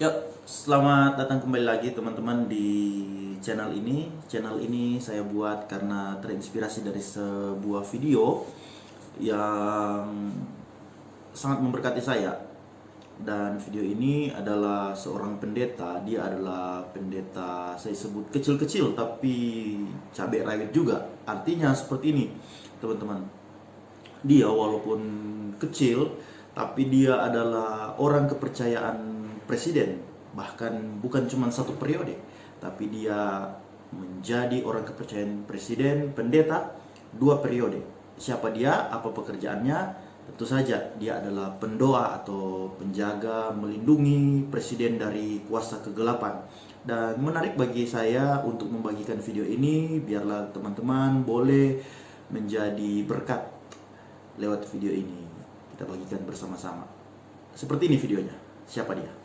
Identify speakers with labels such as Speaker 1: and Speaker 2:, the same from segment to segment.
Speaker 1: Ya, selamat datang kembali lagi teman-teman di channel ini. Channel ini saya buat karena terinspirasi dari sebuah video yang sangat memberkati saya. Dan video ini adalah seorang pendeta. Dia adalah pendeta, saya sebut kecil-kecil tapi cabai rawit juga. Artinya seperti ini, teman-teman. Dia walaupun kecil, tapi dia adalah orang kepercayaan presiden. Bahkan bukan cuma satu periode, tapi dia menjadi orang kepercayaan presiden, pendeta, 2 periode. Siapa dia? Apa pekerjaannya? Tentu saja dia adalah pendoa atau penjaga, melindungi presiden dari kuasa kegelapan. Dan menarik bagi saya untuk membagikan video ini, biarlah teman-teman boleh menjadi berkat lewat video ini. Kita bagikan bersama-sama. Seperti ini videonya. Siapa dia?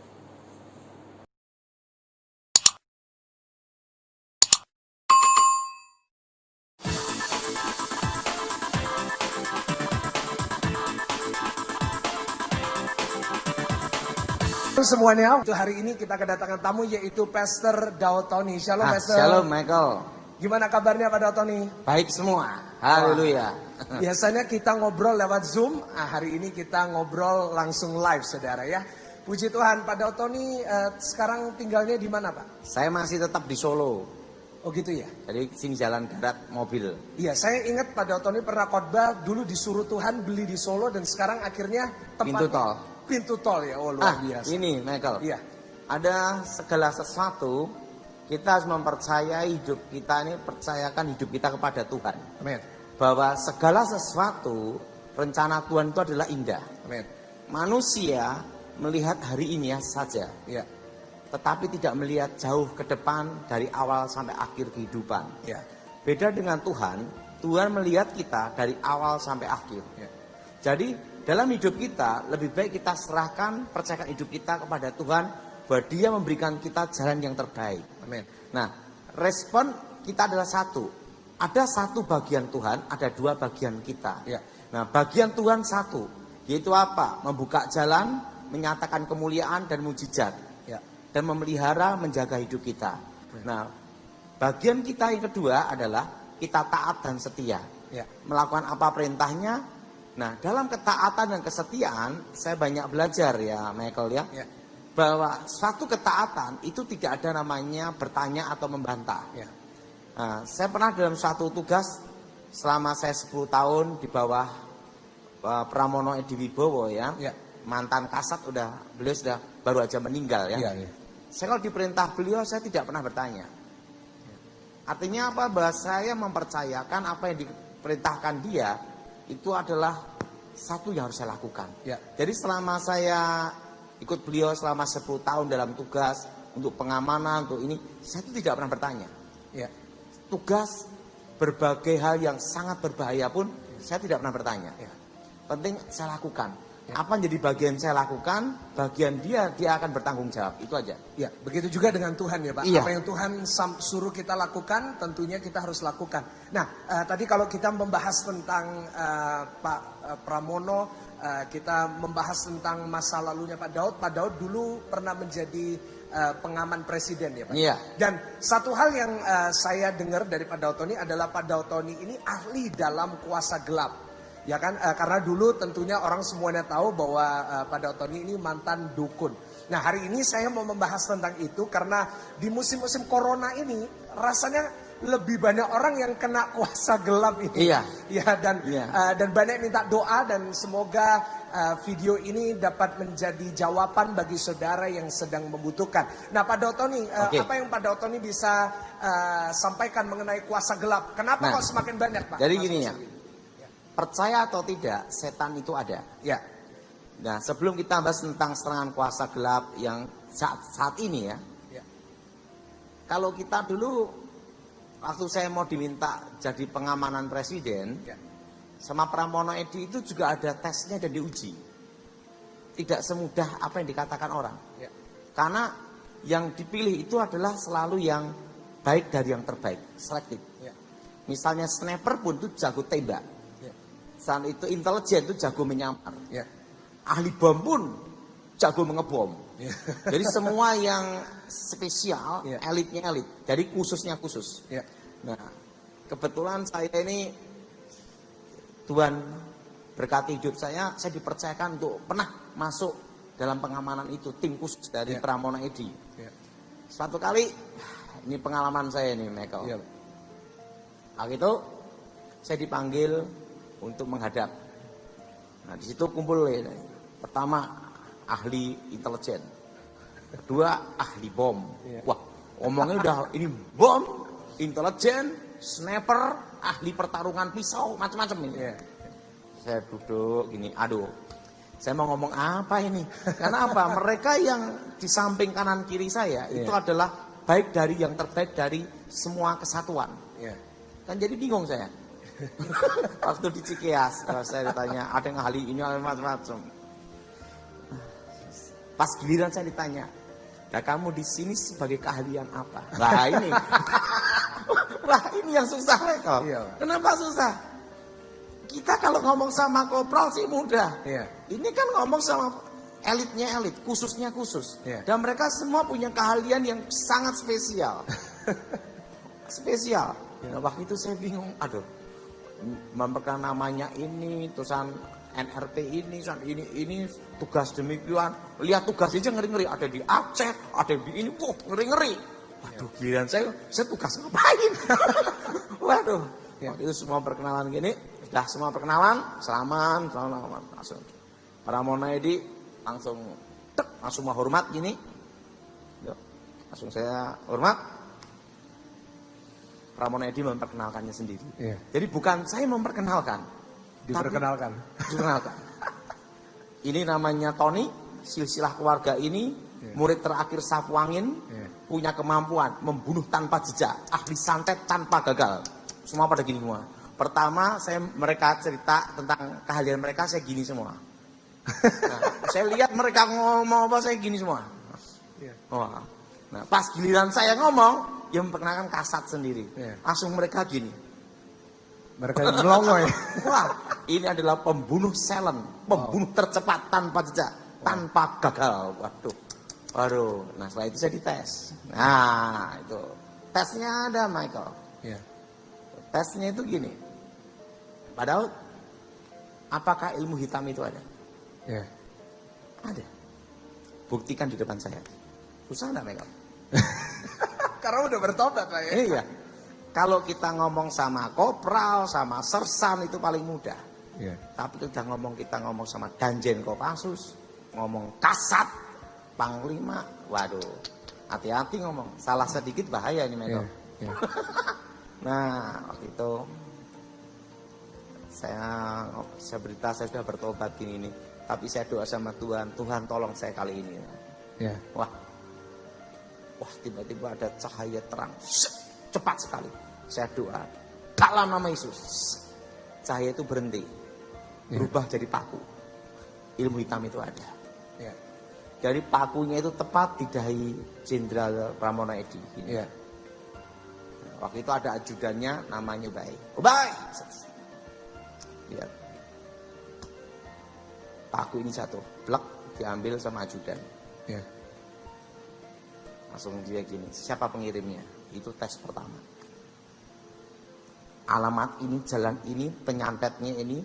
Speaker 2: Semuanya, untuk hari ini kita kedatangan tamu yaitu Pastor Daud Tony. Shalom Pastor.
Speaker 3: Shalom Michael.
Speaker 2: Gimana kabarnya Pak Daud Tony?
Speaker 3: Baik semua. Haleluya.
Speaker 2: Biasanya kita ngobrol lewat Zoom, hari ini kita ngobrol langsung live saudara ya. Puji Tuhan, Pak Daud Tony sekarang tinggalnya di mana Pak?
Speaker 3: Saya masih tetap di Solo.
Speaker 2: Oh gitu ya?
Speaker 3: Jadi sini jalan darat mobil.
Speaker 2: Iya, saya ingat Pak Daud Tony pernah khotbah dulu disuruh Tuhan beli di Solo dan sekarang akhirnya
Speaker 3: Pintu tol.
Speaker 2: Pintu tol ya, oh luar biasa.
Speaker 3: Ini Michael.
Speaker 2: Iya.
Speaker 3: Ada segala sesuatu kita harus mempercayai hidup kita ini, percayakan hidup kita kepada Tuhan.
Speaker 2: Amin.
Speaker 3: Bahwa segala sesuatu rencana Tuhan itu adalah indah.
Speaker 2: Amin.
Speaker 3: Manusia melihat hari ini saja.
Speaker 2: Iya.
Speaker 3: Tetapi tidak melihat jauh ke depan dari awal sampai akhir kehidupan.
Speaker 2: Iya.
Speaker 3: Beda dengan Tuhan, Tuhan melihat kita dari awal sampai akhir.
Speaker 2: Iya.
Speaker 3: Jadi dalam hidup kita lebih baik kita serahkan, percayakan hidup kita kepada Tuhan bahwa Dia memberikan kita jalan yang terbaik.
Speaker 2: Amin.
Speaker 3: Nah, respon kita adalah satu. Ada satu bagian Tuhan, ada 2 bagian kita.
Speaker 2: Ya.
Speaker 3: Nah, bagian Tuhan satu, yaitu apa? Membuka jalan, menyatakan kemuliaan dan mujizat.
Speaker 2: Ya.
Speaker 3: Dan memelihara, menjaga hidup kita. Nah, bagian kita yang kedua adalah kita taat dan setia.
Speaker 2: Ya.
Speaker 3: Melakukan apa perintahnya. Nah, dalam ketaatan dan kesetiaan, saya banyak belajar ya Michael ya.
Speaker 2: Ya.
Speaker 3: Bahwa suatu ketaatan itu tidak ada namanya bertanya atau membantah.
Speaker 2: Ya.
Speaker 3: Nah, saya pernah dalam suatu tugas selama saya 10 tahun di bawah Pramono Edi Wibowo ya.
Speaker 2: Ya.
Speaker 3: Mantan Kasat beliau sudah baru aja meninggal ya.
Speaker 2: Ya, ya.
Speaker 3: Saya kalau diperintah beliau saya tidak pernah bertanya. Artinya apa? Bahwa saya mempercayakan apa yang diperintahkan dia itu adalah satu yang harus saya lakukan.
Speaker 2: Ya.
Speaker 3: Jadi selama saya ikut beliau selama 10 tahun dalam tugas untuk pengamanan, untuk ini, saya itu tidak pernah bertanya.
Speaker 2: Ya.
Speaker 3: Tugas berbagai hal yang sangat berbahaya pun saya tidak pernah bertanya.
Speaker 2: Ya.
Speaker 3: Penting saya lakukan.
Speaker 2: Ya.
Speaker 3: Apa yang jadi bagian saya lakukan, bagian dia akan bertanggung jawab. Itu aja.
Speaker 2: Ya, begitu juga dengan Tuhan ya Pak.
Speaker 3: Iya.
Speaker 2: Apa yang Tuhan suruh kita lakukan, tentunya kita harus lakukan. Nah, tadi kalau kita membahas tentang Pak Pramono, kita membahas tentang masa lalunya Pak Daud. Pak Daud dulu pernah menjadi pengaman presiden ya Pak.
Speaker 3: Iya.
Speaker 2: Dan satu hal yang saya dengar dari Pak Daud Tony adalah Pak Daud Tony ini ahli dalam kuasa gelap. Ya kan, karena dulu tentunya orang semuanya tahu bahwa Pak Daud Tony ini mantan dukun. Nah hari ini saya mau membahas tentang itu karena di musim-musim corona ini rasanya lebih banyak orang yang kena kuasa gelap ini.
Speaker 3: Iya.
Speaker 2: Ya
Speaker 3: Iya.
Speaker 2: Dan banyak minta doa dan semoga video ini dapat menjadi jawaban bagi saudara yang sedang membutuhkan. Nah Pak Daud Tony,
Speaker 3: Oke.
Speaker 2: apa yang Pak Daud Tony bisa sampaikan mengenai kuasa gelap? Kenapa
Speaker 3: Nah,
Speaker 2: kok semakin banyak Pak?
Speaker 3: jadi
Speaker 2: Masuk
Speaker 3: gini ya.
Speaker 2: sini.
Speaker 3: Percaya atau tidak, setan itu ada.
Speaker 2: Ya.
Speaker 3: Nah, sebelum kita bahas tentang serangan kuasa gelap yang saat ini ya.
Speaker 2: Ya.
Speaker 3: Kalau kita dulu, waktu saya mau diminta jadi pengamanan presiden,
Speaker 2: Ya.
Speaker 3: sama Pramono Edi itu juga ada tesnya dan diuji. Tidak semudah apa yang dikatakan orang.
Speaker 2: Ya.
Speaker 3: Karena yang dipilih itu adalah selalu yang baik dari yang terbaik, selektif.
Speaker 2: Ya.
Speaker 3: Misalnya sniper pun itu jago tembak.
Speaker 2: Ya.
Speaker 3: Saat itu intelijen itu jago menyamar.
Speaker 2: Ya.
Speaker 3: Ahli bom pun jago mengebom. Jadi semua yang spesial, elitnya elit. Jadi khususnya khusus. Nah, kebetulan saya ini, Tuhan berkati hidup saya dipercayakan untuk pernah masuk dalam pengamanan itu, tim khusus dari Pramona Edi. Suatu kali, ini pengalaman saya nih, Michael. Waktu itu, saya dipanggil untuk menghadap. Nah, di situ kumpul pertama ahli intelijen, kedua ahli bom. Wah, omongnya udah ini bom, intelijen, sniper, ahli pertarungan pisau, macam-macam ini. Saya duduk gini, aduh, saya mau ngomong apa ini? Karena apa? Mereka yang di samping kanan kiri saya itu adalah baik dari yang terbaik dari semua kesatuan. Kan jadi bingung saya. Waktu di Cikeas, saya ditanya, ada yang ahli ini, macam-macam. Pas giliran saya ditanya, nah kamu di sini sebagai keahlian apa? Nah ini, wah ini yang susah mereka. Kenapa susah? Kita kalau ngomong sama kopral sih mudah. Ini kan ngomong sama elitnya elit, khususnya khusus. Dan mereka semua punya keahlian yang sangat spesial. Spesial. Nah, waktu itu saya bingung, aduh, memperkenalkan namanya ini, terusan NRT ini tugas demikian. Lihat tugas aja ngeri-ngeri, ada di Aceh, ada di ini, ngeri-ngeri. Waduh, giliran saya tugas ngapain? Waduh, waktu itu semua perkenalan gini, sudah semua perkenalan, salaman, langsung. Pramona Edi langsung menghormat gini. Langsung saya hormat. Pramona Edi memperkenalkannya sendiri. Jadi bukan saya memperkenalkan,
Speaker 2: Diperkenalkan.
Speaker 3: diperkenalkan. Ini namanya Tony, silsilah keluarga ini, murid terakhir sapu angin, punya kemampuan membunuh tanpa jejak, ahli santet tanpa gagal. Semua pada gini semua. Pertama mereka cerita tentang keahlian mereka, saya gini semua. Nah, saya lihat mereka ngomong apa, saya gini semua. Wah. Nah, pas giliran saya ngomong, yang memperkenalkan kasat sendiri. Langsung mereka gini.
Speaker 2: Mereka melongo ya.
Speaker 3: Wah, ini adalah pembunuh silent, pembunuh tercepat tanpa jejak, tanpa gagal. Waduh. Nah, setelah itu saya dites. Nah, itu tesnya ada, Michael. Tesnya itu gini. Padahal, apakah ilmu hitam itu ada? Ada. Buktikan di depan saya. Susah enggak, Michael?
Speaker 2: Karena udah bertobat Pak ya.
Speaker 3: Iya. Kalau kita ngomong sama kopral, sama sersan itu paling mudah. Tapi kita ngomong sama Danjen Kopassus, ngomong kasat, panglima, waduh, hati-hati ngomong. Salah sedikit bahaya ini Michael. Nah, waktu itu saya berita saya sudah bertobat gini. Tapi saya doa sama Tuhan tolong saya kali ini. Wah, tiba-tiba ada cahaya terang, cepat sekali. Saya doa, dalam nama Yesus, cahaya itu berhenti, berubah jadi paku. Ilmu hitam itu ada. Jadi pakunya itu tepat di dahi Jenderal Pramona Edi. Waktu itu ada ajudannya, namanya Ubay. Lihat, paku ini jatuh, blek, diambil sama ajudan. Langsung dia gini, siapa pengirimnya? Itu tes pertama. Alamat ini, jalan ini, penyantetnya ini,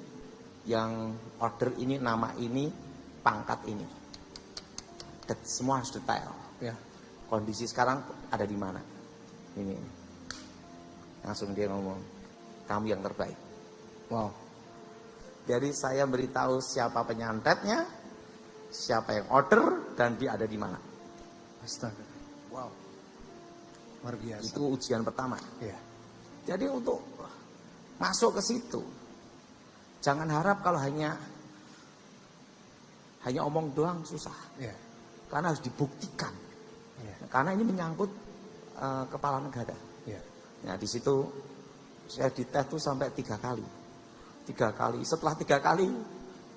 Speaker 3: yang order ini, nama ini, pangkat ini. Semua harus detail. Kondisi sekarang ada di mana? Ini. Langsung dia ngomong, kamu yang terbaik.
Speaker 2: Wow.
Speaker 3: Jadi saya beritahu siapa penyantetnya, siapa yang order, dan dia ada di mana.
Speaker 2: Astaga. Wow. Luar biasa.
Speaker 3: Itu ujian pertama. Jadi untuk masuk ke situ, jangan harap kalau hanya omong doang susah. Karena harus dibuktikan. Karena ini menyangkut kepala negara. Nah di situ saya dites tuh sampai 3 kali. 3 kali. Setelah 3 kali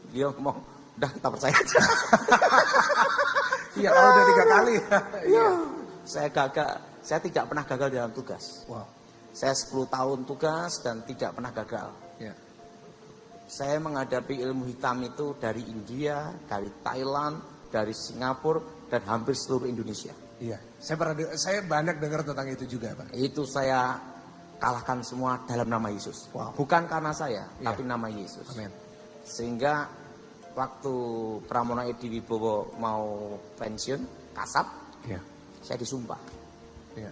Speaker 3: dia ngomong, udah kita percaya aja.
Speaker 2: Kalau udah 3 kali.
Speaker 3: Saya tidak pernah gagal dalam tugas. Saya 10 tahun tugas dan tidak pernah gagal. Saya menghadapi ilmu hitam itu dari India, dari Thailand, dari Singapura dan hampir seluruh Indonesia.
Speaker 2: Iya, saya banyak dengar tentang itu juga, Pak.
Speaker 3: Itu saya kalahkan semua dalam nama Yesus.
Speaker 2: Wow.
Speaker 3: Bukan karena saya,
Speaker 2: Iya.
Speaker 3: tapi nama Yesus.
Speaker 2: Amin.
Speaker 3: Sehingga waktu Pramono Edi Wibowo mau pensiun, kasap,
Speaker 2: Iya.
Speaker 3: saya disumpah.
Speaker 2: Iya.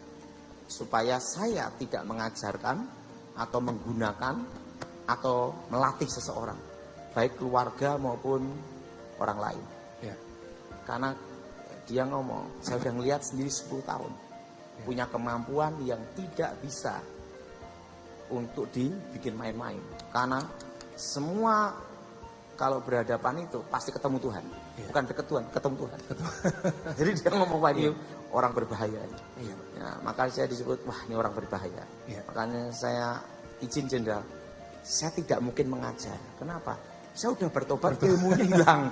Speaker 3: Supaya saya tidak mengajarkan atau menggunakan atau melatih seseorang, baik keluarga maupun orang lain.
Speaker 2: Iya.
Speaker 3: Karena dia ngomong, saya udah ngelihat sendiri 10 tahun, punya kemampuan yang tidak bisa untuk dibikin main-main. Karena semua kalau berhadapan itu pasti ketemu Tuhan, bukan deket Tuhan, ketemu Tuhan. Jadi dia ngomong, wah ini orang berbahaya.
Speaker 2: Iya.
Speaker 3: Ya, makanya saya disebut, wah ini orang berbahaya.
Speaker 2: Iya.
Speaker 3: Makanya saya izin jenderal, saya tidak mungkin mengajar. Kenapa? Saya udah bertobat, ilmunya hilang.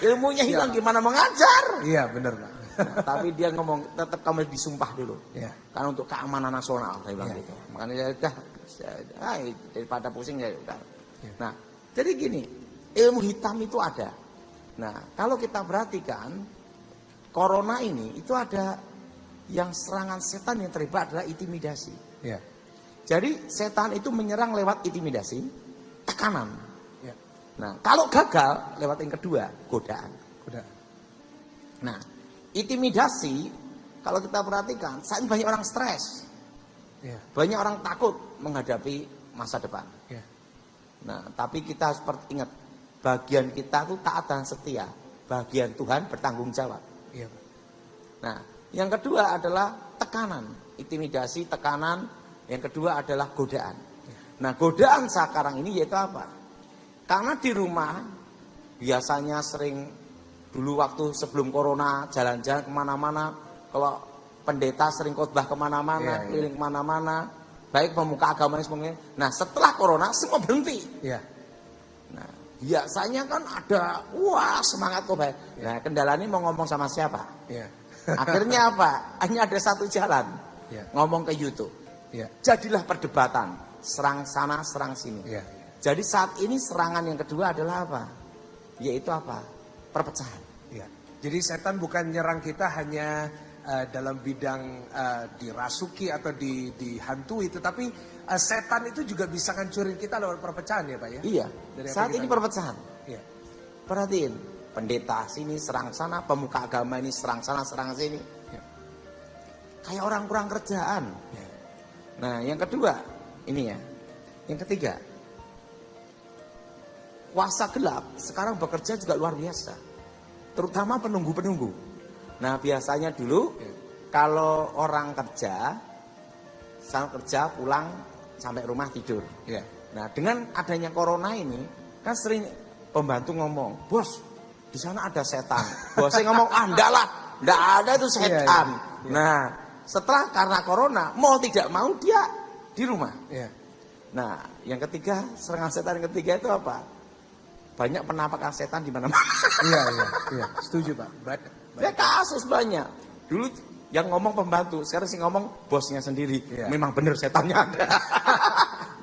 Speaker 3: Ilmunya hilang, gimana mengajar?
Speaker 2: Iya, benar, Pak.
Speaker 3: Nah, tapi dia ngomong, tetap kamu disumpah dulu.
Speaker 2: Iya.
Speaker 3: Karena untuk keamanan nasional, saya bilang gitu. Makanya saya udah, daripada pusing ya udah. Nah, jadi gini, ilmu hitam itu ada. Nah, kalau kita perhatikan, corona ini itu ada yang serangan setan yang terlibat adalah intimidasi.
Speaker 2: Iya.
Speaker 3: Jadi setan itu menyerang lewat intimidasi, tekanan.
Speaker 2: Iya.
Speaker 3: Nah, kalau gagal lewat yang kedua, godaan.
Speaker 2: Udah.
Speaker 3: Nah, intimidasi kalau kita perhatikan, saat ini banyak orang stres.
Speaker 2: Iya.
Speaker 3: Banyak orang takut menghadapi masa depan.
Speaker 2: Iya.
Speaker 3: Nah, tapi kita harus ingat, bagian kita itu taat dan setia. Bagian Tuhan bertanggung jawab.
Speaker 2: Iya, Pak.
Speaker 3: Nah, yang kedua adalah tekanan. Intimidasi, tekanan. Yang kedua adalah godaan. Nah, godaan sekarang ini yaitu apa? Karena di rumah biasanya sering dulu waktu sebelum corona jalan-jalan kemana-mana. Kalau pendeta sering khotbah kemana-mana, keliling kemana-mana. Baik pemuka agama dan sebagainya. Nah, setelah corona semua berhenti.
Speaker 2: Iya.
Speaker 3: Nah, biasanya kan ada, wah semangat khotbah. Nah, kendalanya mau ngomong sama siapa?
Speaker 2: Iya.
Speaker 3: Akhirnya apa? Hanya ada satu jalan.
Speaker 2: Iya.
Speaker 3: Ngomong ke YouTube.
Speaker 2: Iya.
Speaker 3: Jadilah perdebatan. Serang sana, serang sini.
Speaker 2: Iya.
Speaker 3: Jadi saat ini serangan yang kedua adalah apa? Yaitu apa? Perpecahan.
Speaker 2: Iya. Jadi setan bukan nyerang kita hanya dalam bidang dirasuki atau dihantui, tetapi setan itu juga bisa ngancurin kita lewat perpecahan ya, Pak ya?
Speaker 3: Iya.
Speaker 2: Dari apa
Speaker 3: Saat
Speaker 2: kita
Speaker 3: ini
Speaker 2: lihat?
Speaker 3: perpecahan.
Speaker 2: Iya.
Speaker 3: Perhatiin. Pendeta sini serang sana, pemuka agama ini serang sana, serang sini.
Speaker 2: Iya.
Speaker 3: Kayak orang kurang kerjaan.
Speaker 2: Iya.
Speaker 3: Nah, yang kedua, ini ya. Yang ketiga, kuasa gelap sekarang bekerja juga luar biasa. Terutama penunggu-penunggu. Nah, biasanya dulu kalau orang kerja, sampai kerja pulang sampai rumah tidur.
Speaker 2: Iya.
Speaker 3: Nah, dengan adanya corona ini, kan sering pembantu ngomong, bos, di sana ada setan. Bosnya ngomong, enggak lah, enggak ada itu setan.
Speaker 2: Iya.
Speaker 3: Nah, setelah karena corona, mau tidak mau dia di rumah.
Speaker 2: Iya.
Speaker 3: Nah, yang ketiga, serangan setan yang ketiga itu apa? Banyak penampakan setan di mana-mana.
Speaker 2: Iya, iya, iya. Setuju, Pak.
Speaker 3: Ya kasus banyak. Dulu yang ngomong pembantu, sekarang sih ngomong bosnya sendiri.
Speaker 2: Iya.
Speaker 3: Memang benar setannya ada.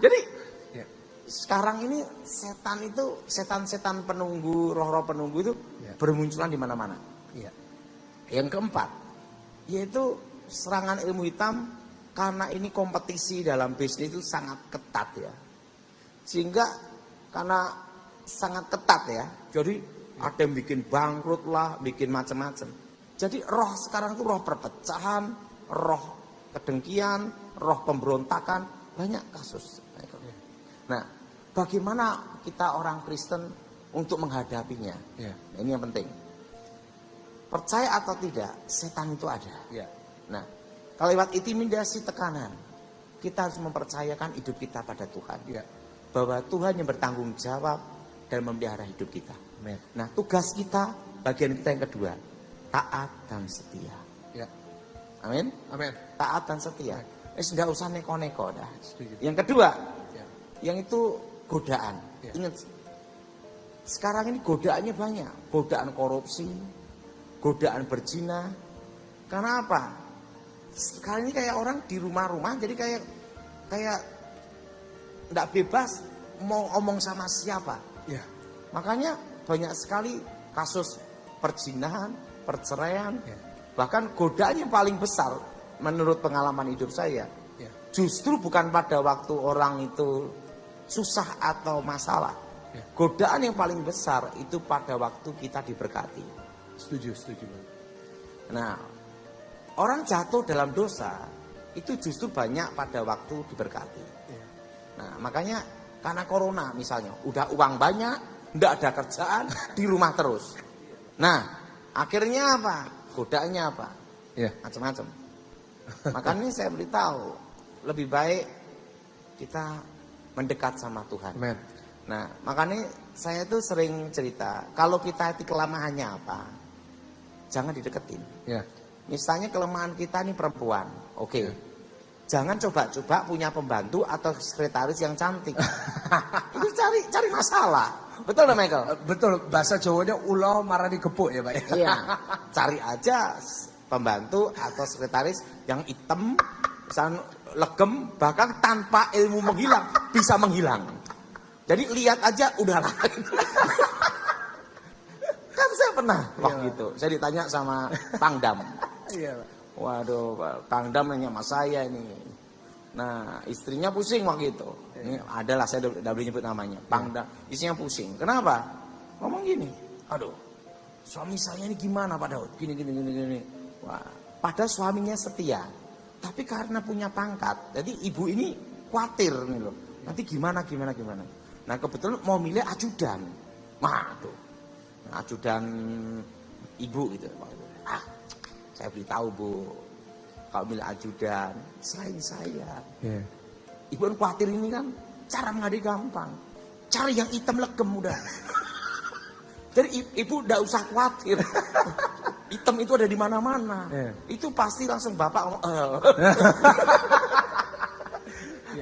Speaker 3: Jadi
Speaker 2: Iya.
Speaker 3: sekarang ini setan itu, setan-setan penunggu, roh-roh penunggu itu
Speaker 2: Iya.
Speaker 3: bermunculan di mana-mana.
Speaker 2: Iya.
Speaker 3: Yang keempat, yaitu serangan ilmu hitam, karena ini kompetisi dalam bisnis itu sangat ketat ya. Sehingga karena sangat ketat ya, jadi ada yang bikin bangkrut lah, bikin macam-macam. Jadi roh sekarang itu roh perpecahan, roh kedengkian, roh pemberontakan, banyak kasus. Nah, bagaimana kita orang Kristen untuk menghadapinya?
Speaker 2: Iya.
Speaker 3: Nah, ini yang penting. Percaya atau tidak, setan itu ada.
Speaker 2: Iya.
Speaker 3: Nah, kalau lewat intimidasi, tekanan, kita harus mempercayakan hidup kita pada Tuhan.
Speaker 2: Iya.
Speaker 3: Bahwa Tuhan yang bertanggung jawab dan memelihara hidup kita.
Speaker 2: Amin.
Speaker 3: Nah, tugas kita, bagian kita yang kedua, taat dan setia.
Speaker 2: Iya.
Speaker 3: Amin.
Speaker 2: Amin.
Speaker 3: Taat dan setia. Tidak usah neko-neko dah.
Speaker 2: Setuju.
Speaker 3: Yang kedua,
Speaker 2: Iya.
Speaker 3: yang itu godaan.
Speaker 2: Iya.
Speaker 3: Ingat, sekarang ini godaannya banyak. Godaan korupsi, godaan berzina. Karena apa? Sekarang ini kayak orang di rumah-rumah, jadi kayak nggak bebas mau ngomong sama siapa.
Speaker 2: Iya.
Speaker 3: Makanya banyak sekali kasus perzinahan, perceraian, bahkan godaan yang paling besar menurut pengalaman hidup saya. Justru bukan pada waktu orang itu susah atau masalah. Godaan yang paling besar itu pada waktu kita diberkati.
Speaker 2: Setuju.
Speaker 3: Nah, orang jatuh dalam dosa itu justru banyak pada waktu diberkati. Nah, makanya karena corona misalnya, udah uang banyak, nggak ada kerjaan, di rumah terus. Nah, akhirnya apa? Godaannya apa? Macam-macam. Makanya saya beritahu, lebih baik kita mendekat sama Tuhan.
Speaker 2: Amen.
Speaker 3: Nah, makanya saya tuh sering cerita, kalau kita itu kelemahannya apa, jangan dideketin. Misalnya kelemahan kita ini perempuan, oke. Jangan coba-coba punya pembantu atau sekretaris yang cantik. Itu cari masalah. Betul nggak Michael?
Speaker 2: Betul, bahasa Jawanya ulo marah digepuk ya Pak.
Speaker 3: Iya, cari aja pembantu atau sekretaris yang hitam, misalnya legem, bahkan tanpa ilmu menghilang, bisa menghilang. Jadi lihat aja udah lah. Kan saya pernah waktu itu, saya ditanya sama Pangdam.
Speaker 2: Iya Pak.
Speaker 3: Waduh, Pangdam nanya sama saya ini. Nah, istrinya pusing waktu itu. Ini adalah saya udah boleh nyebut namanya. Pangdam, istrinya pusing. Kenapa? Ngomong gini. Aduh, suami saya ini gimana Pak Daud? Gini. Wah, padahal suaminya setia. Tapi karena punya pangkat, jadi ibu ini khawatir nih loh. Nanti gimana. Nah, kebetulan mau milih ajudan. Waduh. Nah, ajudan ibu gitu. Saya beritahu Bu, kalau milih ajudan selain saya, ibu kan khawatir ini kan cara mengadili gampang, cari yang hitam legem udah. Jadi ibu tidak usah khawatir, hitam itu ada di mana-mana, itu pasti langsung bapak ngomong.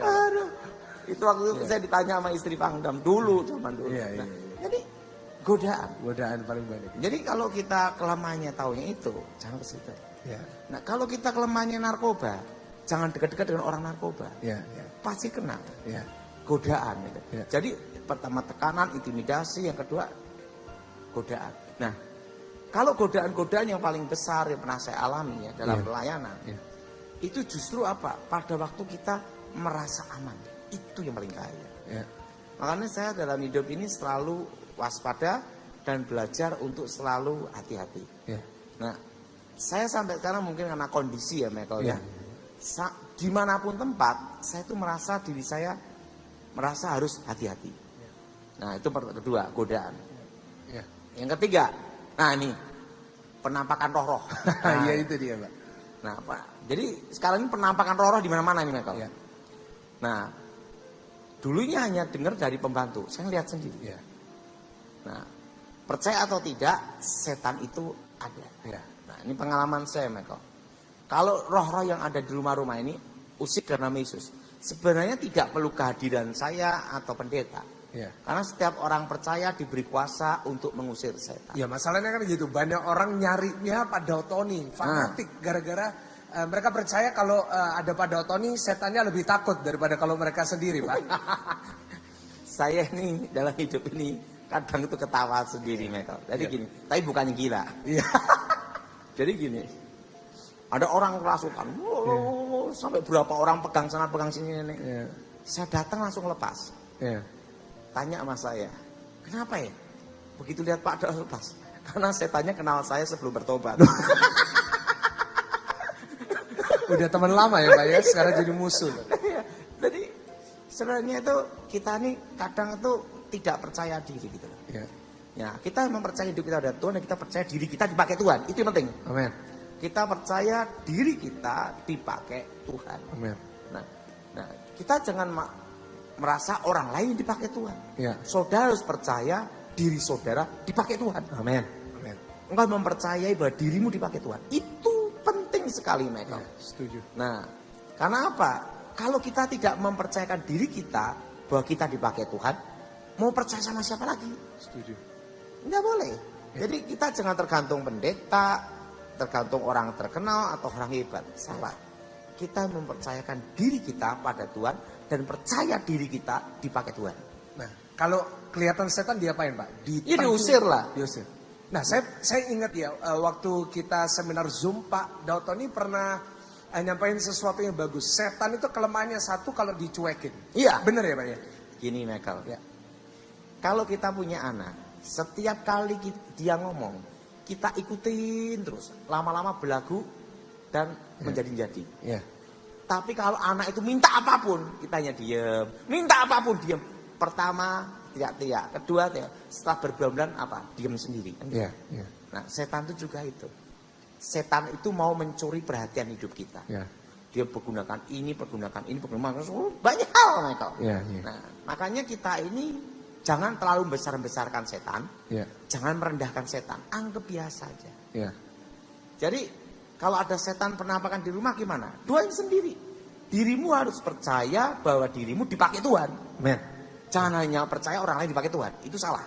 Speaker 3: Aduh, itu waktu saya ditanya sama istri Pangdam dulu, zaman dulu. Jadi godaan
Speaker 2: paling banyak.
Speaker 3: Jadi kalau kita kelemahannya taunya itu, jangan ke situ. Nah, kalau kita kelemahannya narkoba, jangan dekat-dekat dengan orang narkoba. Pasti kena. Godaan gitu. Jadi pertama tekanan, intimidasi, yang kedua godaan. Nah, kalau godaan-godaan yang paling besar yang pernah saya alami ya dalam pelayanan, itu justru apa? Pada waktu kita merasa aman, itu yang paling kaya. Makanya saya dalam hidup ini selalu waspada dan belajar untuk selalu hati-hati. Nah, saya sampai sekarang mungkin karena kondisi ya Michael ya. Dimanapun tempat, saya itu merasa diri saya merasa harus hati-hati. Nah, itu kedua, godaan. Yang ketiga, nah ini penampakan roh-roh.
Speaker 2: Iya itu dia Pak.
Speaker 3: Nah, Pak. Jadi sekarang ini penampakan roh-roh di mana-mana ini Michael. Nah, dulunya hanya dengar dari pembantu, saya lihat sendiri. Nah, percaya atau tidak, setan itu ada. Nah, ini pengalaman saya, Michael. Kalau roh-roh yang ada di rumah-rumah ini, usik karena Yesus, sebenarnya tidak perlu kehadiran saya atau pendeta. Karena setiap orang percaya diberi kuasa untuk mengusir setan.
Speaker 2: Ya, masalahnya kan gitu, banyak orang nyarinya Pak Daud Tony, fanatik, gara-gara mereka percaya kalau ada Pak Daud Tony, setannya lebih takut daripada kalau mereka sendiri, Pak.
Speaker 3: Saya ini dalam hidup ini kadang itu ketawa sendiri, Michael. Jadi gini, tapi bukannya gila. Jadi gini, ada orang kerasukan, sampai berapa orang pegang sana pegang sini nih. Saya datang langsung lepas. Tanya sama saya, kenapa ya? Begitu lihat Pak Daud lepas. Karena setannya kenal saya sebelum bertobat.
Speaker 2: Udah teman lama ya Pak ya, sekarang jadi musuh.
Speaker 3: Jadi sebenarnya itu kita nih kadang itu tidak percaya diri gitu. Ya, kita mempercayai hidup kita ada Tuhan dan kita percaya diri kita dipakai Tuhan. Itu yang penting.
Speaker 2: Amin.
Speaker 3: Kita percaya diri kita dipakai Tuhan.
Speaker 2: Amin.
Speaker 3: Nah, kita jangan merasa orang lain dipakai Tuhan. Saudara harus percaya diri saudara dipakai Tuhan.
Speaker 2: Amin.
Speaker 3: Engkau mempercayai bahwa dirimu dipakai Tuhan. Itu penting sekali, Michael.
Speaker 2: Setuju.
Speaker 3: Nah, karena apa? Kalau kita tidak mempercayakan diri kita bahwa kita dipakai Tuhan, mau percaya sama siapa lagi?
Speaker 2: Setuju.
Speaker 3: Nggak boleh. Jadi kita jangan tergantung pendeta, tergantung orang terkenal atau orang hebat. Salah. Kita mempercayakan diri kita pada Tuhan dan percaya diri kita dipakai Tuhan.
Speaker 2: Nah, kalau kelihatan setan diapain Pak?
Speaker 3: Ya diusir lah.
Speaker 2: Diusir. Nah, saya ingat ya, waktu kita seminar Zoom, Pak Dautoni pernah nyampain sesuatu yang bagus. Setan itu kelemahannya satu, kalau dicuekin.
Speaker 3: Iya.
Speaker 2: Bener ya Pak ya?
Speaker 3: Gini Michael,
Speaker 2: Ya.
Speaker 3: kalau kita punya anak, setiap kali dia ngomong, kita ikutin terus. Lama-lama belagu dan menjadi-jadi.
Speaker 2: Ya.
Speaker 3: Tapi kalau anak itu minta apapun, kita hanya diem. Minta apapun, diem. Pertama, teriak-teriak. Kedua, teriak. Setelah berbulan-bulan, apa? Diem sendiri.
Speaker 2: Ya. Ya.
Speaker 3: Nah, setan itu juga itu. Setan itu mau mencuri perhatian hidup kita.
Speaker 2: Ya.
Speaker 3: Dia pergunakan ini. Banyak hal, Michael.
Speaker 2: Ya, ya.
Speaker 3: Nah, makanya kita ini jangan terlalu besar-besarkan setan.
Speaker 2: Ya.
Speaker 3: Jangan merendahkan setan. Anggap biasa aja.
Speaker 2: Ya.
Speaker 3: Jadi kalau ada setan penampakan di rumah gimana? Doain sendiri. Dirimu harus percaya bahwa dirimu dipakai Tuhan.
Speaker 2: Men.
Speaker 3: Jangan hanya percaya orang lain dipakai Tuhan. Itu salah.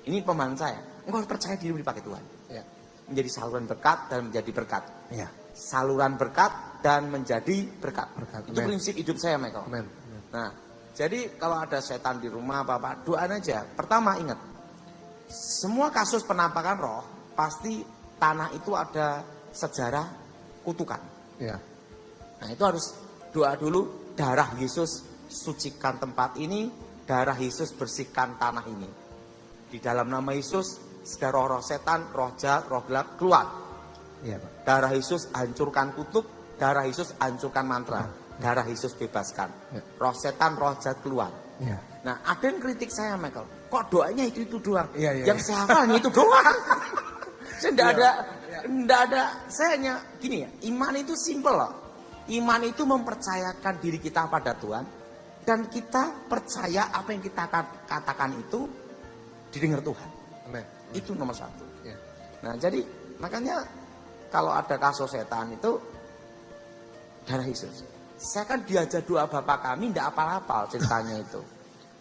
Speaker 3: Ini pemahaman saya. Engkau harus percaya dirimu dipakai Tuhan.
Speaker 2: Ya.
Speaker 3: Menjadi saluran berkat dan menjadi berkat.
Speaker 2: Ya.
Speaker 3: Saluran berkat dan menjadi berkat.
Speaker 2: Berkat.
Speaker 3: Itu
Speaker 2: Amen.
Speaker 3: prinsip hidup saya, Michael.
Speaker 2: Amen.
Speaker 3: Nah, jadi kalau ada setan di rumah apa-apa, doain aja. Pertama ingat, semua kasus penampakan roh, pasti tanah itu ada sejarah kutukan.
Speaker 2: Ya.
Speaker 3: Nah itu harus doa dulu, darah Yesus sucikan tempat ini, darah Yesus bersihkan tanah ini. Di dalam nama Yesus, segala roh-roh setan, roh jahat, roh gelap keluar.
Speaker 2: Iya Pak.
Speaker 3: Darah Yesus hancurkan kutub, darah Yesus hancurkan mantra, darah Yesus bebaskan.
Speaker 2: Ya.
Speaker 3: Roh setan, roh jahat keluar.
Speaker 2: Ya.
Speaker 3: Nah ada yang kritik saya Michael, kok doanya itu doang?
Speaker 2: Iya, iya,
Speaker 3: Yang
Speaker 2: iya.
Speaker 3: saya hafal itu doang. Saya enggak ada, saya hanya gini ya, iman itu simple loh. Iman itu mempercayakan diri kita pada Tuhan, dan kita percaya apa yang kita katakan itu didengar Tuhan.
Speaker 2: Amen.
Speaker 3: Itu nomor satu.
Speaker 2: Ya.
Speaker 3: Nah jadi makanya kalau ada kasus setan itu darah Yesus. Saya kan diajar doa Bapak kami, tidak apa-apa ceritanya itu.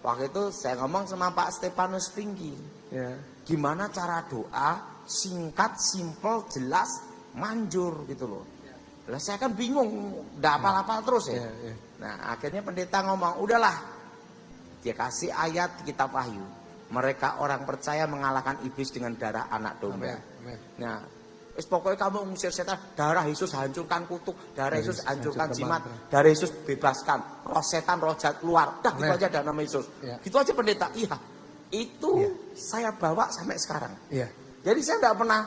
Speaker 3: Waktu itu saya ngomong sama Pak Stefanus Pinky.
Speaker 2: Ya.
Speaker 3: Gimana cara doa singkat, simple, jelas, manjur gitu loh. Lah saya kan bingung, tidak apa-apa terus ya.
Speaker 2: Ya.
Speaker 3: Nah akhirnya pendeta ngomong, udahlah. Dia kasih ayat kitab Wahyu. Mereka orang percaya mengalahkan iblis dengan darah anak domba.
Speaker 2: Amen.
Speaker 3: Nah, pokoknya kamu mengusir setan, darah Yesus hancurkan kutuk, darah Yesus hancurkan jimat, darah Yesus bebaskan, roh setan, roh jahat keluar. Dah gitu aja dalam nama Yesus.
Speaker 2: Ya.
Speaker 3: Gitu aja pendeta. Iya. Itu saya bawa sampai sekarang.
Speaker 2: Iya.
Speaker 3: Jadi saya tidak pernah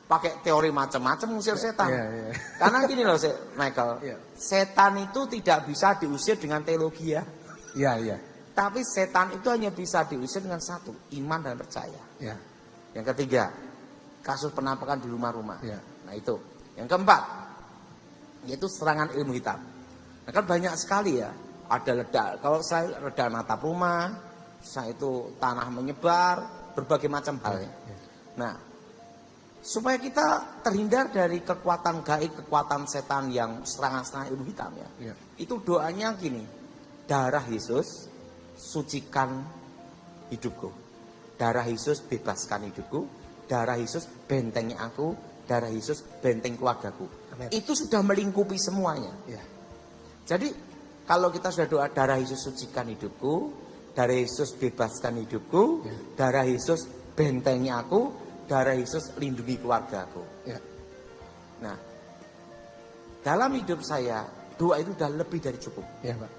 Speaker 3: pakai teori macam-macam mengusir setan.
Speaker 2: Iya, iya.
Speaker 3: Karena gini loh Michael,
Speaker 2: Iya.
Speaker 3: setan itu tidak bisa diusir dengan teologi ya.
Speaker 2: Iya, iya.
Speaker 3: Tapi setan itu hanya bisa diusir dengan satu, iman dan percaya.
Speaker 2: Iya.
Speaker 3: Yang ketiga, kasus penampakan di rumah-rumah.
Speaker 2: Iya.
Speaker 3: Nah itu. Yang keempat, yaitu serangan ilmu hitam. Nah kan banyak sekali ya. Ada ledak, kalau saya ledakan atap rumah, saya itu tanah menyebar, berbagai macam hal ya. Nah, supaya kita terhindar dari kekuatan gaib, kekuatan setan yang serangan-serangan ilmu hitam ya.
Speaker 2: Iya.
Speaker 3: Itu doanya gini, darah Yesus sucikan hidupku. Darah Yesus bebaskan hidupku. Darah Yesus bentengi aku. Darah Yesus benteng keluargaku.
Speaker 2: Amen.
Speaker 3: Itu sudah melingkupi semuanya.
Speaker 2: Iya.
Speaker 3: Jadi kalau kita sudah doa darah Yesus sucikan hidupku, darah Yesus bebaskan hidupku,
Speaker 2: Ya.
Speaker 3: darah Yesus bentengi aku, darah Yesus lindungi keluargaku.
Speaker 2: Iya.
Speaker 3: Nah, dalam hidup saya doa itu sudah lebih dari cukup.
Speaker 2: Iya, Pak.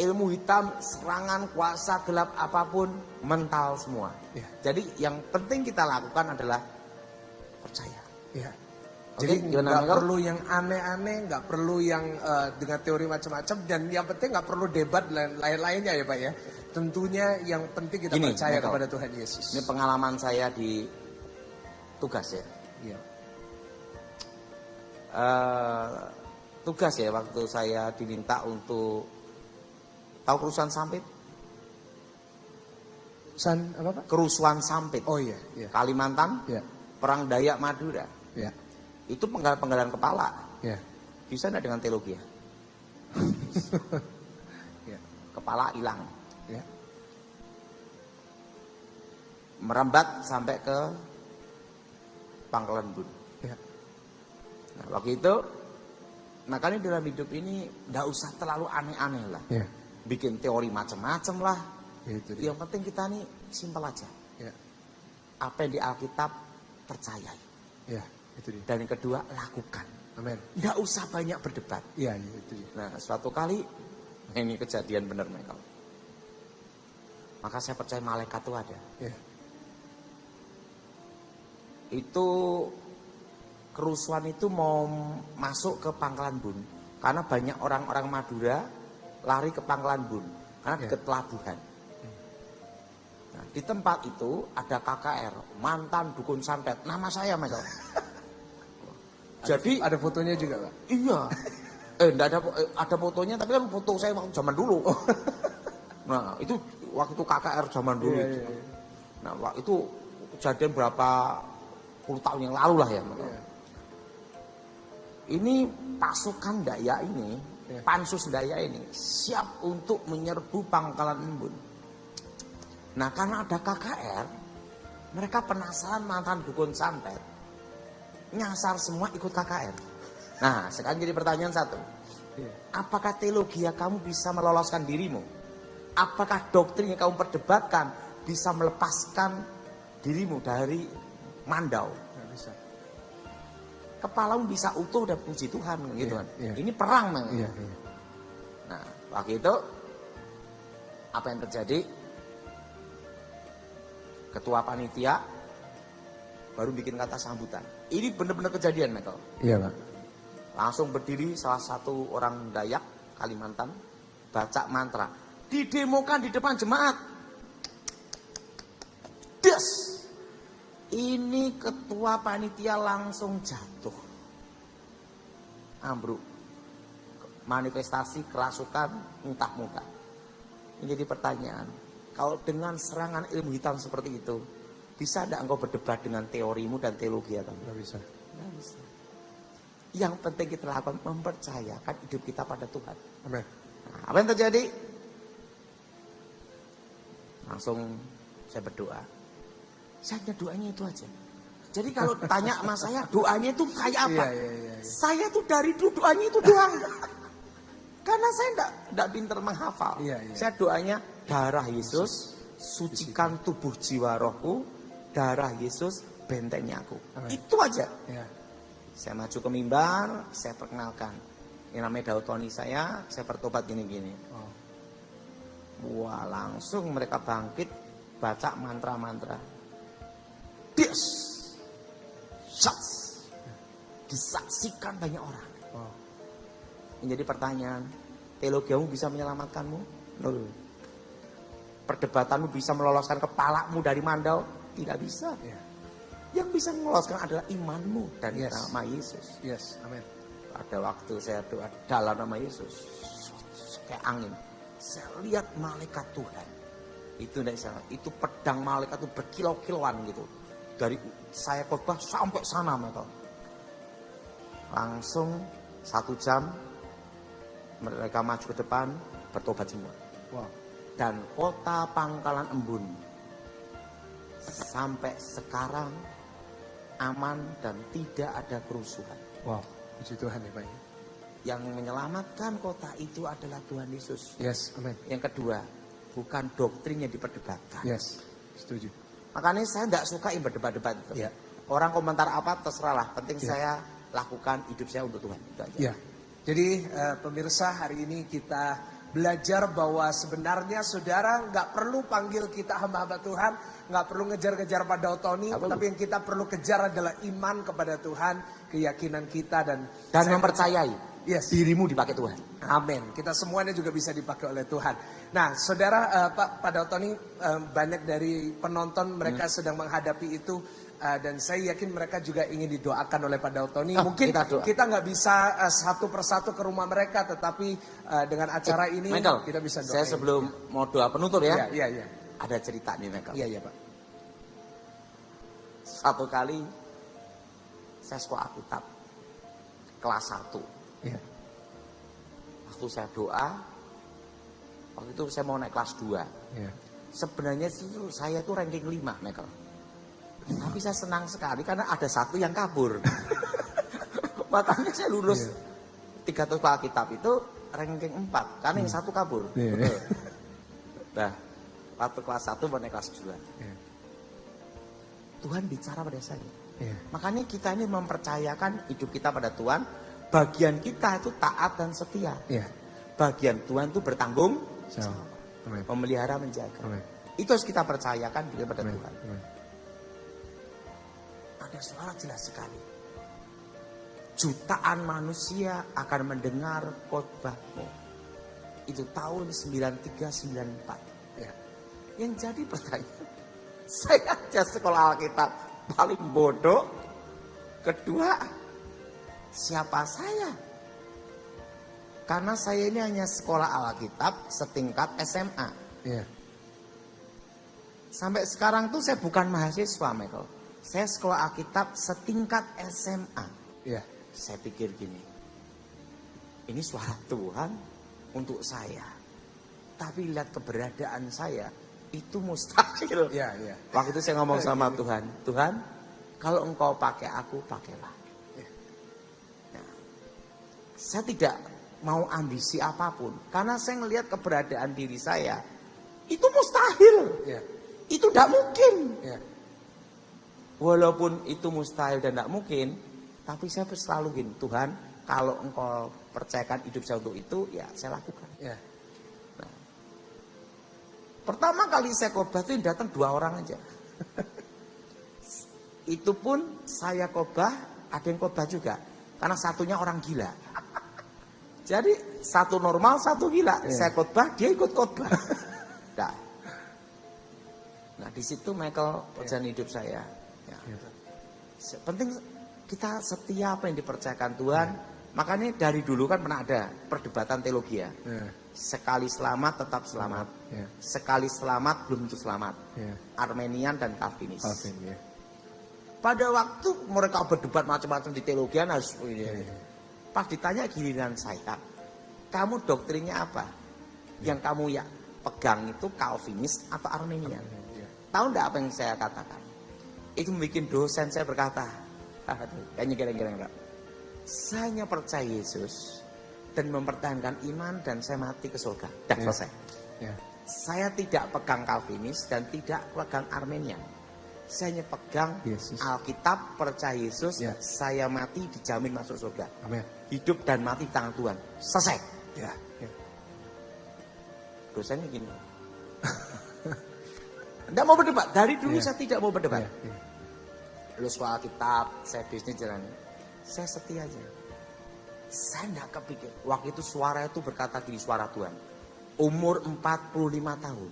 Speaker 3: Ilmu hitam, serangan, kuasa gelap apapun mental semua.
Speaker 2: Ya.
Speaker 3: Jadi yang penting kita lakukan adalah percaya.
Speaker 2: Iya.
Speaker 3: Oke,
Speaker 2: Jadi
Speaker 3: gimana,
Speaker 2: nggak
Speaker 3: Michael?
Speaker 2: perlu yang aneh-aneh, nggak perlu yang dengan teori macam-macam, dan yang penting nggak perlu debat lain-lainnya ya Pak ya. Tentunya yang penting kita
Speaker 3: Gini,
Speaker 2: percaya
Speaker 3: Michael.
Speaker 2: kepada Tuhan Yesus.
Speaker 3: Ini pengalaman saya di tugas ya.
Speaker 2: Iya.
Speaker 3: Tugas ya waktu saya diminta untuk tahu kerusuhan Sampit?
Speaker 2: Apa Pak?
Speaker 3: Kerusuhan Sampit.
Speaker 2: Oh iya, iya.
Speaker 3: Kalimantan,
Speaker 2: Iya.
Speaker 3: Perang Dayak Madura.
Speaker 2: Iya.
Speaker 3: Itu penggalan kepala.
Speaker 2: Iya.
Speaker 3: Bisa enggak dengan teologi ya?
Speaker 2: Iya.
Speaker 3: Kepala hilang.
Speaker 2: Iya.
Speaker 3: Merambat sampai ke Pangkalan Bun.
Speaker 2: Iya.
Speaker 3: Nah, waktu itu, makanya dalam hidup ini enggak usah terlalu aneh-aneh lah.
Speaker 2: Iya.
Speaker 3: Bikin teori macam-macam lah.
Speaker 2: Ya, itu dia.
Speaker 3: Yang penting kita nih simpel aja.
Speaker 2: Iya.
Speaker 3: apa yang di Alkitab percayai.
Speaker 2: Ya, itu dia.
Speaker 3: Dan yang kedua, lakukan.
Speaker 2: Amin.
Speaker 3: Nggak usah banyak berdebat.
Speaker 2: Iya, itu dia.
Speaker 3: Nah, suatu kali, ini kejadian benar Michael. Maka saya percaya malaikat itu ada.
Speaker 2: Ya.
Speaker 3: Itu kerusuhan itu mau masuk ke Pangkalan Bun. Karena banyak orang-orang Madura lari ke Pangkalan Bun. Karena dekat pelabuhan. Nah, di tempat itu ada KKR, mantan dukun santet. Nama saya Michael. Jadi
Speaker 2: ada fotonya juga, Pak?
Speaker 3: Iya. Enggak ada fotonya, tapi kan foto saya waktu zaman dulu. Nah, itu waktu itu KKR zaman dulu.
Speaker 2: Iya.
Speaker 3: Nah, itu kejadian berapa puluh tahun yang lalu lah ya. Iya. Ini pasukan Dayak ini, pansus Dayak ini siap untuk menyerbu Pangkalan Embun. Nah, karena ada KKR, mereka penasaran mantan dukun santet. Nyasar semua ikut KKR. Nah, sekarang jadi pertanyaan satu. Apakah teologi kamu bisa meloloskan dirimu? Apakah doktrin yang kamu perdebatkan bisa melepaskan dirimu dari mandau?
Speaker 2: Nggak bisa.
Speaker 3: Kepalamu bisa utuh dan puji Tuhan gitu kan.
Speaker 2: Iya.
Speaker 3: Ini perang memang.
Speaker 2: Iya.
Speaker 3: Nah, waktu itu apa yang terjadi? Ketua panitia baru bikin kata sambutan. Ini benar-benar kejadian, Michael.
Speaker 2: Iya, Pak.
Speaker 3: Langsung berdiri salah satu orang Dayak Kalimantan, baca mantra, didemokan di depan jemaat. Des. Ini ketua panitia langsung jatuh. Ambruk. Manifestasi kerasukan muntah-muntah. Ini jadi pertanyaan. Kalau dengan serangan ilmu hitam seperti itu, bisa tidak engkau berdebat dengan teorimu dan teologi kamu?
Speaker 2: Nggak bisa.
Speaker 3: Nggak bisa. Yang penting kita lakukan mempercayakan hidup kita pada Tuhan.
Speaker 2: Amin.
Speaker 3: Nah, apa yang terjadi? Langsung saya berdoa. Saya hanya doanya itu aja. Jadi kalau tanya sama saya doanya itu kayak apa?
Speaker 2: Iya.
Speaker 3: Saya tuh dari dulu doanya itu doang. Karena saya enggak pinter menghafal.
Speaker 2: Iya.
Speaker 3: Saya doanya darah Yesus, sucikan tubuh jiwa rohku, darah Yesus bentengnya aku.
Speaker 2: Amin.
Speaker 3: Itu aja.
Speaker 2: Iya.
Speaker 3: Saya maju ke mimbar, saya perkenalkan. Ini namanya Daud Tony saya bertobat gini-gini.
Speaker 2: Oh.
Speaker 3: Wah, langsung mereka bangkit baca mantra-mantra. Yes. Shots. Disaksikan banyak orang.
Speaker 2: Oh.
Speaker 3: Ini jadi pertanyaan, teologimu bisa menyelamatkanmu? Nol. Perdebatanmu bisa meloloskan kepalamu dari mandau? Tidak bisa.
Speaker 2: Iya.
Speaker 3: Yang bisa meloloskan adalah imanmu dan
Speaker 2: Yes.
Speaker 3: nama Yesus.
Speaker 2: Yes, amin.
Speaker 3: Pada waktu saya doa dalam nama Yesus, kayak angin, saya lihat malaikat Tuhan. Itu tidak salah. Itu pedang malaikat itu berkilau-kilauan gitu. Dari saya khotbah sampai sana mereka. Langsung 1 jam mereka maju ke depan bertobat semua.
Speaker 2: Wow.
Speaker 3: Dan kota Pangkalan Embun sampai sekarang aman dan tidak ada kerusuhan.
Speaker 2: Wow. Puji Tuhan ya Pak.
Speaker 3: Yang menyelamatkan kota itu adalah Tuhan Yesus.
Speaker 2: Yes, amin.
Speaker 3: Yang kedua, bukan doktrin yang diperdebatkan.
Speaker 2: Yes, setuju.
Speaker 3: Makanya saya tidak suka yang berdebat-debat itu.
Speaker 2: Ya.
Speaker 3: Orang komentar apa terserah lah. Penting
Speaker 2: Ya.
Speaker 3: saya lakukan hidup saya untuk Tuhan. Itu aja.
Speaker 2: Ya. Jadi pemirsa, hari ini kita belajar bahwa sebenarnya saudara nggak perlu panggil kita hamba-hamba Tuhan, nggak perlu ngejar-ngejar Pak Daud Tony, tapi yang kita perlu kejar adalah iman kepada Tuhan, keyakinan kita dan
Speaker 3: mempercayai.
Speaker 2: Yes.
Speaker 3: Dirimu dipakai Tuhan.
Speaker 2: Amin. Kita semuanya juga bisa dipakai oleh Tuhan. Nah, saudara, Pak Daud Tony, banyak dari penonton mereka sedang menghadapi itu. Dan saya yakin mereka juga ingin didoakan oleh Pak Daud Tony. Mungkin kita nggak bisa satu persatu ke rumah mereka, tetapi dengan acara ini
Speaker 3: Michael,
Speaker 2: kita bisa doain.
Speaker 3: saya sebelum mau doa penutup ya.
Speaker 2: Iya.
Speaker 3: Ada cerita nih Michael.
Speaker 2: Iya Pak.
Speaker 3: Satu kali saya sekolah Alkitab kelas 1.
Speaker 2: Iya.
Speaker 3: Waktu saya doa, waktu itu saya mau naik kelas 2.
Speaker 2: Iya.
Speaker 3: Sebenarnya saya tuh ranking 5 Michael. Tapi saya senang sekali karena ada satu yang kabur. Makanya saya lulus 3 tahun sekolah Alkitab itu ranking 4 karena yang satu kabur.
Speaker 2: Iya.
Speaker 3: Nah, waktu kelas 1 mau naik kelas 2.
Speaker 2: Iya.
Speaker 3: Tuhan bicara pada saya.
Speaker 2: Ya.
Speaker 3: Makanya kita ini mempercayakan hidup kita pada Tuhan. Bagian kita itu taat dan setia.
Speaker 2: Ya.
Speaker 3: Bagian Tuhan itu bertanggung
Speaker 2: Jawab. Amin.
Speaker 3: memelihara, menjaga.
Speaker 2: Amin.
Speaker 3: Itu harus kita percayakan kepada
Speaker 2: Amin.
Speaker 3: Tuhan.
Speaker 2: Amin.
Speaker 3: Ada suara jelas sekali. Jutaan manusia akan mendengar khotbahmu. Itu tahun 93-94.
Speaker 2: Ya.
Speaker 3: Yang jadi pertanyaan, saya aja sekolah Alkitab paling bodoh. Kedua, siapa saya? Karena saya ini hanya sekolah Alkitab setingkat SMA.
Speaker 2: Ya.
Speaker 3: Sampai sekarang tuh saya bukan mahasiswa, Michael. Saya sekolah Alkitab setingkat SMA.
Speaker 2: Ya.
Speaker 3: Saya pikir gini, ini suara Tuhan untuk saya. Tapi lihat keberadaan saya, itu mustahil.
Speaker 2: Ya. Ya.
Speaker 3: Waktu itu saya ngomong sama Tuhan, Tuhan, kalau engkau pakai aku, pakailah. Nah, saya tidak mau ambisi apapun, karena saya melihat keberadaan diri saya, itu mustahil.
Speaker 2: Ya.
Speaker 3: Itu tidak mungkin.
Speaker 2: Ya.
Speaker 3: Walaupun itu mustahil dan tidak mungkin, tapi saya selalu gini, Tuhan, kalau engkau percayakan hidup saya untuk itu, ya saya lakukan.
Speaker 2: Ya.
Speaker 3: Nah, pertama kali saya khotbah itu yang datang 2 orang aja. Itu pun saya khotbah, ada yang khotbah juga. Karena satunya orang gila. Jadi satu normal, satu gila.
Speaker 2: Ya.
Speaker 3: Saya khotbah, dia ikut khotbah. Nah di situ Michael perjalanan hidup saya. Ya. Penting kita setia apa yang dipercayakan Tuhan. Makanya dari dulu kan pernah ada perdebatan teologi ya. Sekali selamat tetap selamat. Sekali selamat belum tentu selamat. Armenian dan Calvinis.
Speaker 2: Ya.
Speaker 3: Pada waktu mereka berdebat macam-macam di teologian harus pas ditanya giliran saya, kamu doktrinnya apa? Yang kamu ya pegang itu Calvinis atau Armenian? Tahu enggak apa yang saya katakan? Itu membuat dosen saya berkata, kayaknya kira-kira saya hanya percaya Yesus dan mempertahankan iman dan saya mati ke surga. Dan selesai. Saya tidak pegang Calvinis dan tidak pegang Armenian. Saya hanya pegang
Speaker 2: Yesus.
Speaker 3: Alkitab, percaya Yesus, saya mati dijamin masuk surga.
Speaker 2: Amin.
Speaker 3: Hidup dan mati di tangan Tuhan. Selesai.
Speaker 2: Ya.
Speaker 3: Dosennya gini. Tidak mau berdebat. Dari dulu saya tidak mau berdebat. Lu sekolah Alkitab, saya bisnis jalan. Saya setia aja. Saya tidak kepikir. Waktu itu suara itu berkata gini, suara Tuhan. Umur 45 tahun.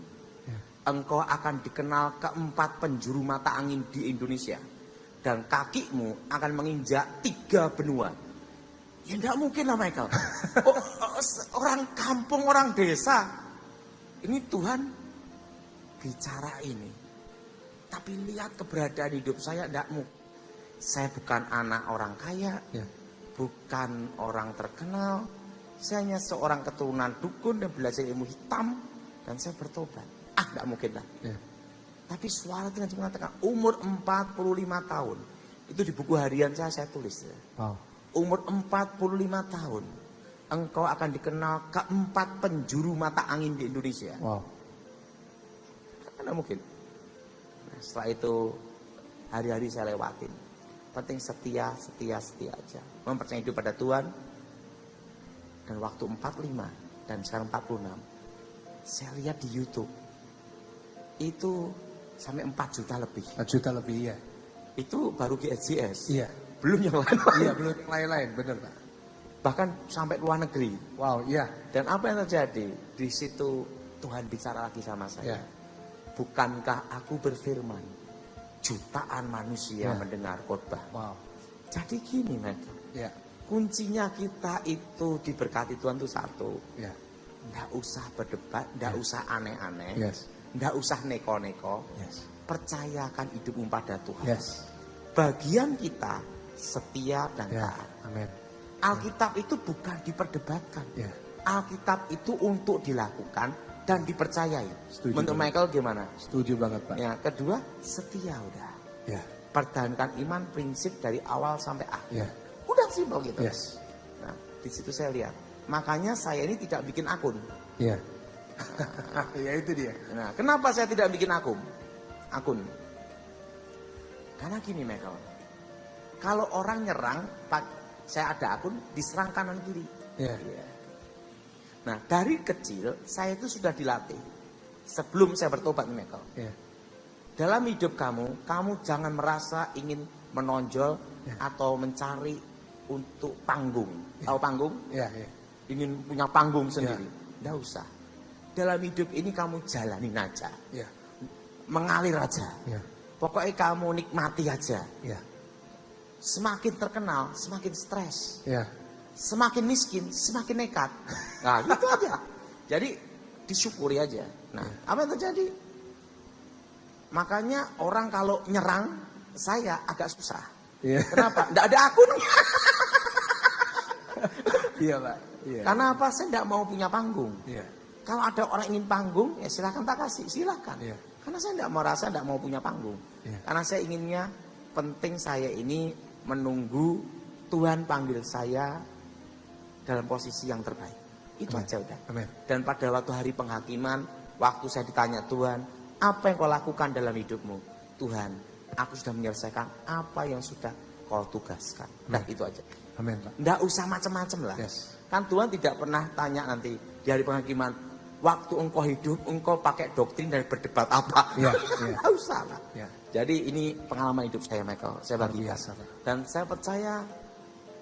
Speaker 3: Engkau akan dikenal keempat penjuru mata angin di Indonesia. Dan kakimu akan menginjak 3 benua. Ya tidak mungkin lah Michael. Orang kampung, orang desa. Ini Tuhan bicara ini. Tapi lihat keberadaan hidup saya tidak mungkin. Saya bukan anak orang kaya. Bukan orang terkenal. Saya hanya seorang keturunan dukun dan belajar ilmu hitam. Dan saya bertobat. Tidak mungkin lah. Tapi suara Tuhan mengatakan umur 45 tahun. Itu di buku harian saya tulis.
Speaker 2: Wow.
Speaker 3: Umur 45 tahun. Engkau akan dikenal keempat penjuru mata angin di Indonesia.
Speaker 2: Wow.
Speaker 3: Tidak mungkin. Nah, setelah itu hari-hari saya lewatin. Penting setia aja. Mempercayai hidup pada Tuhan. Dan waktu 45 dan sekarang 46. Saya lihat di YouTube. Itu sampai 4 juta lebih.
Speaker 2: 4 juta lebih, ya.
Speaker 3: Itu baru GSJS.
Speaker 2: Iya.
Speaker 3: Belum yang lain.
Speaker 2: Iya, belum yang lain-lain, benar Pak.
Speaker 3: Bahkan sampai luar negeri.
Speaker 2: Wow, iya.
Speaker 3: Dan apa yang terjadi? Di situ Tuhan bicara lagi sama saya. Bukankah aku berfirman, jutaan manusia mendengar khotbah.
Speaker 2: Wow.
Speaker 3: Jadi gini mereka. Kuncinya kita itu diberkati Tuhan itu satu. Nggak usah berdebat, nggak usah aneh-aneh. Nggak usah neko-neko. Percayakan hidupmu pada Tuhan. Bagian kita setia dan taat.
Speaker 2: Amin.
Speaker 3: Alkitab itu bukan diperdebatkan. Alkitab itu untuk dilakukan dan dipercayai.
Speaker 2: Setuju
Speaker 3: Menurut
Speaker 2: banget.
Speaker 3: Michael gimana?
Speaker 2: Setuju banget Pak.
Speaker 3: Ya, kedua, setia udah. Pertahankan iman prinsip dari awal sampai akhir. Udah simpel gitu. Nah, di situ saya lihat. Makanya saya ini tidak bikin akun.
Speaker 2: Ya itu dia.
Speaker 3: Nah, kenapa saya tidak bikin akun? Karena gini Michael, kalau orang nyerang, saya ada akun diserang kanan kiri.
Speaker 2: Ya.
Speaker 3: Nah dari kecil saya itu sudah dilatih sebelum saya bertobat Michael.
Speaker 2: Ya.
Speaker 3: Dalam hidup kamu jangan merasa ingin menonjol atau mencari untuk panggung. Tahu panggung?
Speaker 2: Ya, ya.
Speaker 3: Ingin punya panggung sendiri. Nggak usah. Dalam hidup ini kamu jalanin aja.
Speaker 2: Ya.
Speaker 3: Mengalir aja.
Speaker 2: Ya.
Speaker 3: Pokoknya kamu nikmati aja.
Speaker 2: Ya.
Speaker 3: Semakin terkenal, semakin stres.
Speaker 2: Ya.
Speaker 3: Semakin miskin, semakin nekat. Nah gitu aja. Jadi disyukuri aja. Nah apa yang terjadi? Makanya orang kalau nyerang saya agak susah.
Speaker 2: Ya.
Speaker 3: Kenapa? Nggak ada akunnya.
Speaker 2: Iya Pak. Ya.
Speaker 3: Karena apa? Saya nggak mau punya panggung.
Speaker 2: Ya.
Speaker 3: Kalau ada orang ingin panggung, ya silakan tak kasih, silakan.
Speaker 2: Ya.
Speaker 3: Karena saya nggak mau punya panggung.
Speaker 2: Ya.
Speaker 3: Karena saya inginnya penting saya ini menunggu Tuhan panggil saya dalam posisi yang terbaik. Itu
Speaker 2: Amen.
Speaker 3: aja udah.
Speaker 2: Amen.
Speaker 3: Dan pada waktu hari penghakiman, waktu saya ditanya Tuhan, apa yang kau lakukan dalam hidupmu? Tuhan, aku sudah menyelesaikan apa yang sudah kau tugaskan. Nah itu aja.
Speaker 2: Amin Pak.
Speaker 3: Nggak usah macam-macam lah.
Speaker 2: Yes.
Speaker 3: Kan Tuhan tidak pernah tanya nanti di hari penghakiman, waktu engkau hidup, engkau pakai doktrin dan berdebat apa?
Speaker 2: Ya,
Speaker 3: Nggak usah lah.
Speaker 2: Ya.
Speaker 3: Jadi ini pengalaman hidup saya Michael, saya bagikan.
Speaker 2: biasa, Pak.
Speaker 3: Dan saya percaya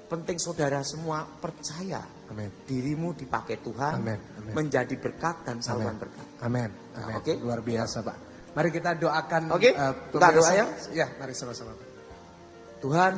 Speaker 3: penting saudara semua percaya
Speaker 2: Amin.
Speaker 3: dirimu dipakai Tuhan
Speaker 2: Amin. Amin.
Speaker 3: menjadi berkat dan saluran
Speaker 2: Amin.
Speaker 3: berkat.
Speaker 2: Amin.
Speaker 3: Nah,
Speaker 2: Amin.
Speaker 3: oke.
Speaker 2: Luar biasa Pak. Mari kita doakan.
Speaker 3: Oke. Kita doa ya.
Speaker 2: Ya, mari sama-sama Pak.
Speaker 3: Tuhan,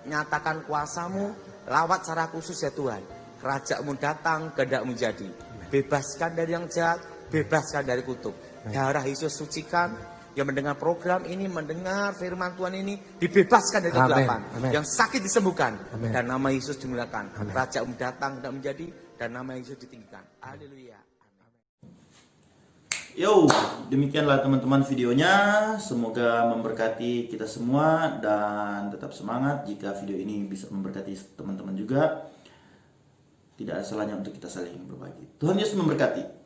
Speaker 3: nyatakan kuasamu, lawat secara khusus ya Tuhan. Kerajaanmu datang, kehendakmu jadi. Bebaskan dari yang jahat, bebaskan dari kutuk. Darah Yesus sucikan. Yang mendengar program ini, mendengar firman Tuhan ini, dibebaskan dari kegelapan.
Speaker 2: Amin.
Speaker 3: Yang sakit disembuhkan.
Speaker 2: Amin.
Speaker 3: Dan nama Yesus dimuliakan.
Speaker 2: Amin.
Speaker 3: Kerajaanmu datang, kehendakmu menjadi. Dan nama Yesus ditinggikan. Haleluya.
Speaker 1: Yo, demikianlah teman-teman videonya. Semoga memberkati kita semua dan tetap semangat. Jika video ini bisa memberkati teman-teman juga, tidak ada salahnya untuk kita saling berbagi. Tuhan Yesus memberkati.